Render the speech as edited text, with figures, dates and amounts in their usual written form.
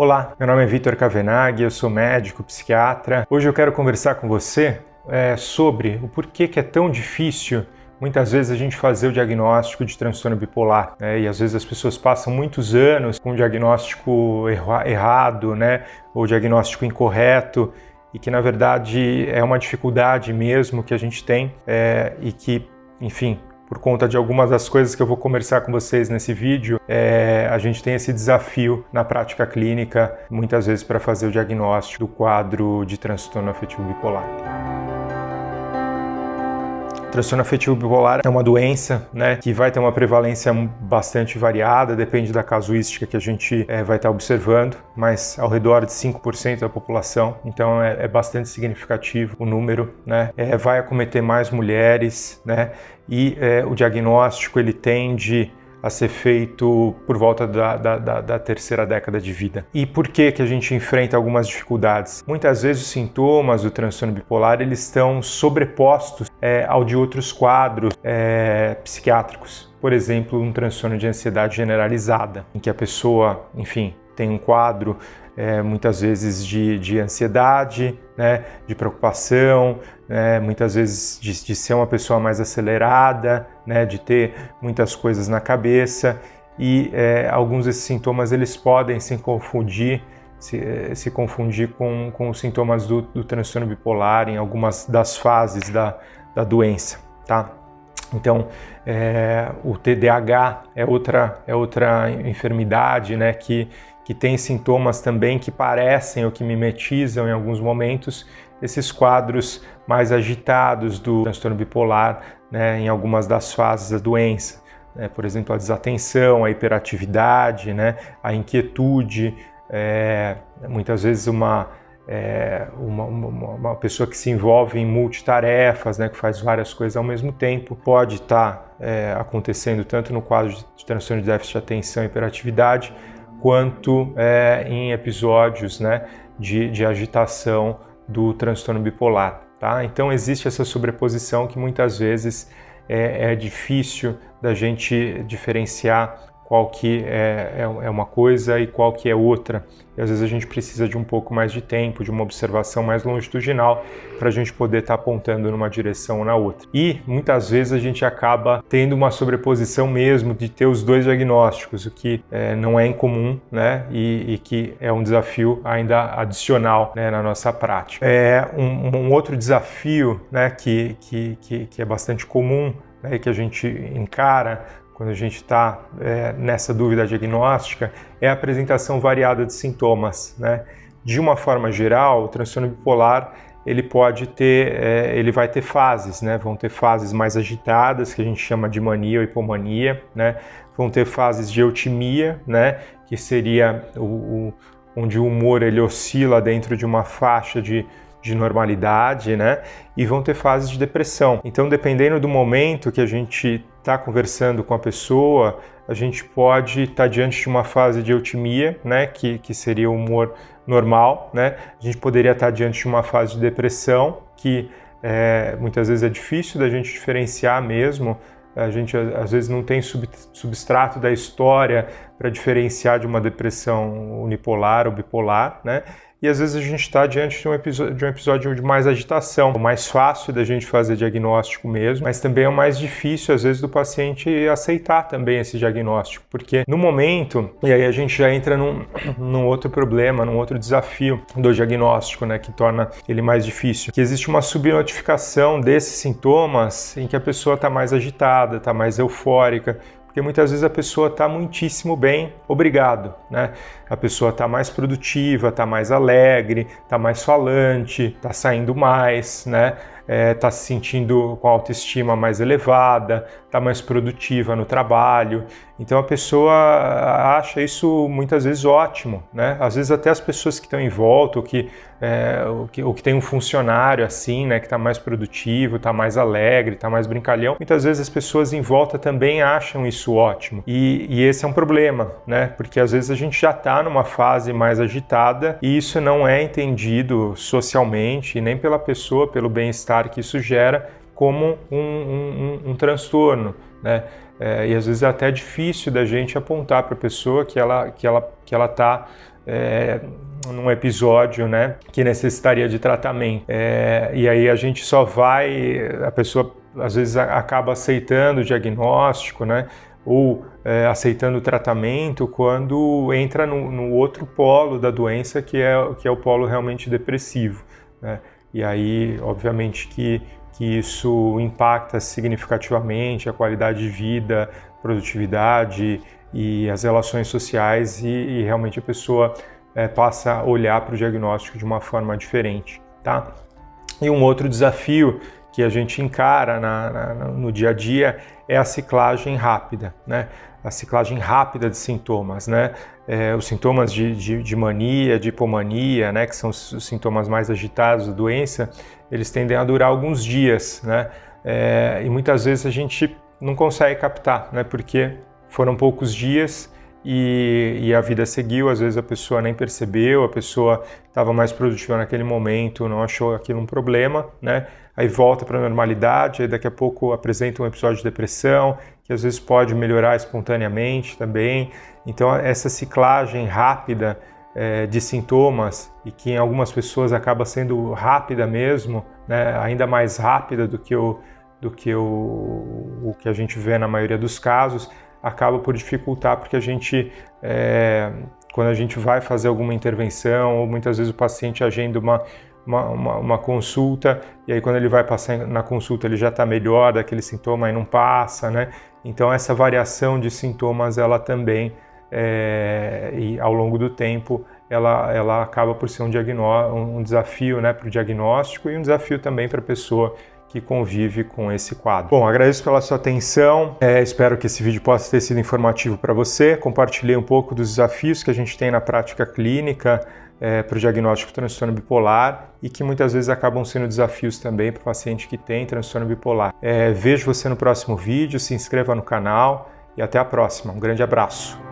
Olá, meu nome é Vitor Cavenaghi, eu sou médico, psiquiatra. Hoje eu quero conversar com você sobre o porquê que é tão difícil muitas vezes a gente fazer o diagnóstico de transtorno bipolar, né? E às vezes as pessoas passam muitos anos com um diagnóstico errado, né? Ou diagnóstico incorreto, e que na verdade é uma dificuldade mesmo que a gente tem e que, enfim, por conta de algumas das coisas que eu vou conversar com vocês nesse vídeo, a gente tem esse desafio na prática clínica, muitas vezes para fazer o diagnóstico do quadro de transtorno afetivo bipolar. Transtorno afetivo bipolar é uma doença, né, que vai ter uma prevalência bastante variada, depende da casuística que a gente vai estar observando, mas ao redor de 5% da população, então é bastante significativo o número, né, vai acometer mais mulheres, né, e o diagnóstico ele tende a ser feito por volta da terceira década de vida. E por que a gente enfrenta algumas dificuldades? Muitas vezes os sintomas do transtorno bipolar eles estão sobrepostos ao de outros quadros psiquiátricos. Por exemplo, um transtorno de ansiedade generalizada, em que a pessoa, enfim, tem um quadro muitas vezes de ansiedade, né, de preocupação, muitas vezes de ser uma pessoa mais acelerada, né, de ter muitas coisas na cabeça, e alguns desses sintomas eles podem se confundir com os sintomas do transtorno bipolar em algumas das fases da doença, tá? Então, o TDAH é outra enfermidade, né, que tem sintomas também que parecem ou que mimetizam em alguns momentos esses quadros mais agitados do transtorno bipolar, né, em algumas das fases da doença, né? Por exemplo, a desatenção, a hiperatividade, né, a inquietude, muitas vezes uma pessoa que se envolve em multitarefas, né, que faz várias coisas ao mesmo tempo, pode estar acontecendo tanto no quadro de transtorno de déficit de atenção e hiperatividade, quanto em episódios, né, de agitação do transtorno bipolar. Tá? Então existe essa sobreposição que muitas vezes é difícil da gente diferenciar qual que é uma coisa e qual que é outra. E às vezes a gente precisa de um pouco mais de tempo, de uma observação mais longitudinal para a gente poder estar apontando numa direção ou na outra. E muitas vezes a gente acaba tendo uma sobreposição mesmo de ter os dois diagnósticos, o que não é incomum, né? E que é um desafio ainda adicional, né, na nossa prática. Um outro desafio, né, que é bastante comum, né, e que a gente encara quando a gente está nessa dúvida diagnóstica, é a apresentação variada de sintomas, né? De uma forma geral, o transtorno bipolar ele vai ter fases, né? Vão ter fases mais agitadas, que a gente chama de mania ou hipomania, né? Vão ter fases de eutimia, né? Que seria onde o humor ele oscila dentro de uma faixa de normalidade, né? E vão ter fases de depressão. Então, dependendo do momento que a gente está conversando com a pessoa, a gente pode estar diante de uma fase de eutimia, né? Que seria o humor normal, né? A gente poderia estar diante de uma fase de depressão, que muitas vezes é difícil da gente diferenciar mesmo. A gente às vezes não tem substrato da história para diferenciar de uma depressão unipolar ou bipolar, né? E às vezes a gente está diante de um episódio de mais agitação. É mais fácil da gente fazer diagnóstico mesmo, mas também é o mais difícil, às vezes, do paciente aceitar também esse diagnóstico. Porque no momento, e aí a gente já entra num outro problema, num outro desafio do diagnóstico, né, que torna ele mais difícil, que existe uma subnotificação desses sintomas em que a pessoa está mais agitada, está mais eufórica, porque muitas vezes a pessoa está muitíssimo bem, obrigado, né? A pessoa está mais produtiva, está mais alegre, está mais falante, está saindo mais, né? Está se sentindo com a autoestima mais elevada, está mais produtiva no trabalho. Então a pessoa acha isso muitas vezes ótimo, né? Às vezes até as pessoas que estão em volta, ou que tem um funcionário assim, né, que está mais produtivo, está mais alegre, está mais brincalhão, muitas vezes as pessoas em volta também acham isso ótimo. E esse é um problema, né? Porque às vezes a gente já está numa fase mais agitada e isso não é entendido socialmente, nem pela pessoa, pelo bem-estar que isso gera, como um transtorno, né? E às vezes é até difícil da gente apontar para a pessoa que ela está num episódio, né, que necessitaria de tratamento. E aí a gente só vai, a pessoa às vezes acaba aceitando o diagnóstico, né, ou aceitando o tratamento quando entra no outro polo da doença, que é o polo realmente depressivo, né? E aí, obviamente, que isso impacta significativamente a qualidade de vida, produtividade e as relações sociais, e realmente a pessoa passa a olhar para o diagnóstico de uma forma diferente, tá? E um outro desafio que a gente encara no dia a dia é a ciclagem rápida, né? A ciclagem rápida de sintomas, né? Os sintomas de mania, de hipomania, né? Que são os sintomas mais agitados da doença, eles tendem a durar alguns dias, né? E muitas vezes a gente não consegue captar, né? Porque foram poucos dias e a vida seguiu, às vezes a pessoa nem percebeu, a pessoa estava mais produtiva naquele momento, não achou aquilo um problema, né? Aí volta para a normalidade, aí daqui a pouco apresenta um episódio de depressão, que às vezes pode melhorar espontaneamente também. Então essa ciclagem rápida de sintomas, e que em algumas pessoas acaba sendo rápida mesmo, né? Ainda mais rápida do que o que a gente vê na maioria dos casos, acaba por dificultar, porque a gente, quando a gente vai fazer alguma intervenção, ou muitas vezes o paciente agenda uma consulta, e aí quando ele vai passar na consulta ele já está melhor daquele sintoma e não passa, né? Então essa variação de sintomas, ela também, e ao longo do tempo, ela acaba por ser um desafio, né, para o diagnóstico, e um desafio também para a pessoa que convive com esse quadro. Bom, agradeço pela sua atenção, espero que esse vídeo possa ter sido informativo para você. Compartilhei um pouco dos desafios que a gente tem na prática clínica para o diagnóstico de transtorno bipolar, e que muitas vezes acabam sendo desafios também para o paciente que tem transtorno bipolar. Vejo você no próximo vídeo, se inscreva no canal e até a próxima. Um grande abraço!